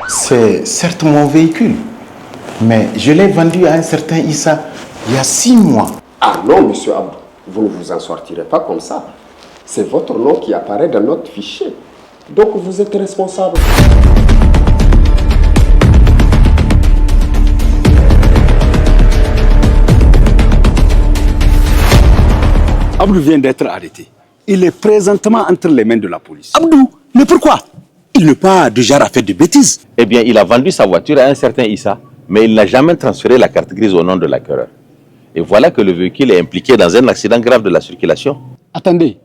C'est certes mon véhicule, mais je l'ai vendu à un certain Issa il y a 6 mois. Ah non, monsieur Abdou, vous ne vous en sortirez pas comme ça. C'est votre nom qui apparaît dans notre fichier. Donc vous êtes responsable. Abdou vient d'être arrêté. Il est présentement entre les mains de la police. Abdou, mais pourquoi? Il n'est pas du genre à faire de bêtises. Eh bien, il a vendu sa voiture à un certain Issa, mais il n'a jamais transféré la carte grise au nom de l'acquéreur. Et voilà que le véhicule est impliqué dans un accident grave de la circulation. Attendez,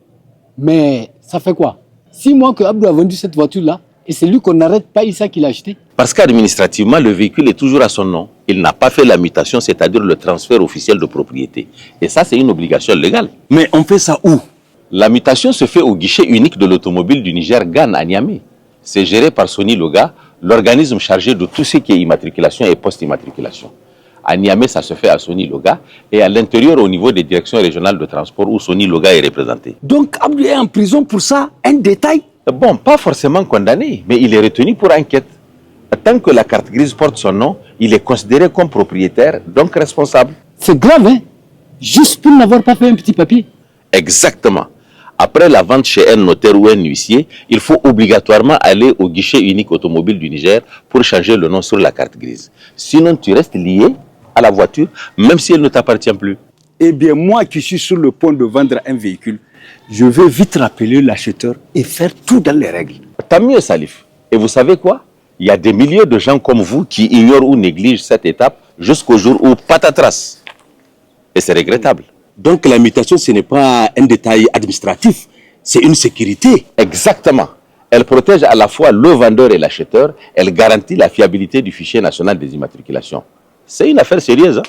mais ça fait quoi? 6 mois que Abdou a vendu cette voiture-là et c'est lui qu'on n'arrête pas Issa qui l'a acheté? Parce qu'administrativement, le véhicule est toujours à son nom. Il n'a pas fait la mutation, c'est-à-dire le transfert officiel de propriété. Et ça, c'est une obligation légale. Mais on fait ça où? La mutation se fait au guichet unique de l'automobile du Niger, GAN, à Niamey. C'est géré par Sony Loga, l'organisme chargé de tout ce qui est immatriculation et post-immatriculation. À Niamey, ça se fait à Sony Loga et à l'intérieur au niveau des directions régionales de transport où Sony Loga est représenté. Donc Abdou est en prison pour ça? Un détail? Bon, pas forcément condamné, mais il est retenu pour enquête. Tant que la carte grise porte son nom, il est considéré comme propriétaire, donc responsable. C'est grave, hein? Juste pour n'avoir pas fait un petit papier. Exactement. Après la vente chez un notaire ou un huissier, il faut obligatoirement aller au guichet unique automobile du Niger pour changer le nom sur la carte grise. Sinon, tu restes lié à la voiture, même si elle ne t'appartient plus. Eh bien, moi qui suis sur le point de vendre un véhicule, je vais vite rappeler l'acheteur et faire tout dans les règles. Tant mieux, Salif. Et vous savez quoi? Il y a des milliers de gens comme vous qui ignorent ou négligent cette étape jusqu'au jour où patatras. Et c'est regrettable. Donc la mutation, ce n'est pas un détail administratif, c'est une sécurité. Exactement. Elle protège à la fois le vendeur et l'acheteur. Elle garantit la fiabilité du fichier national des immatriculations. C'est une affaire sérieuse. Hein?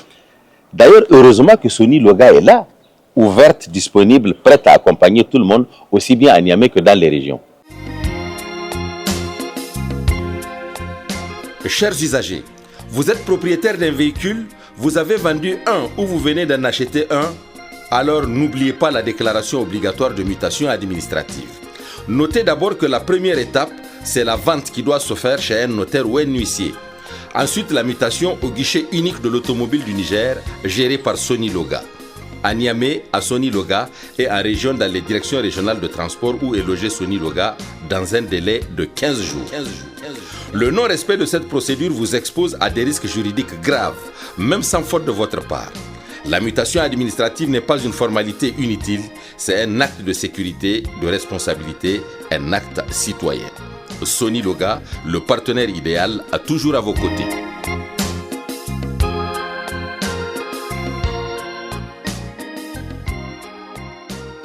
D'ailleurs, heureusement que Sony Loga est là, ouverte, disponible, prête à accompagner tout le monde, aussi bien à Niamey que dans les régions. Chers usagers, vous êtes propriétaire d'un véhicule, vous avez vendu un ou vous venez d'en acheter un, alors n'oubliez pas la déclaration obligatoire de mutation administrative. Notez d'abord que la première étape, c'est la vente qui doit se faire chez un notaire ou un huissier. Ensuite, la mutation au guichet unique de l'automobile du Niger, géré par Sony Loga. À Niamey, à Sony Loga et en région dans les directions régionales de transport où est logé Sony Loga dans un délai de 15 jours. Le non-respect de cette procédure vous expose à des risques juridiques graves, même sans faute de votre part. La mutation administrative n'est pas une formalité inutile, c'est un acte de sécurité, de responsabilité, un acte citoyen. Sony Loga, le partenaire idéal, a toujours à vos côtés.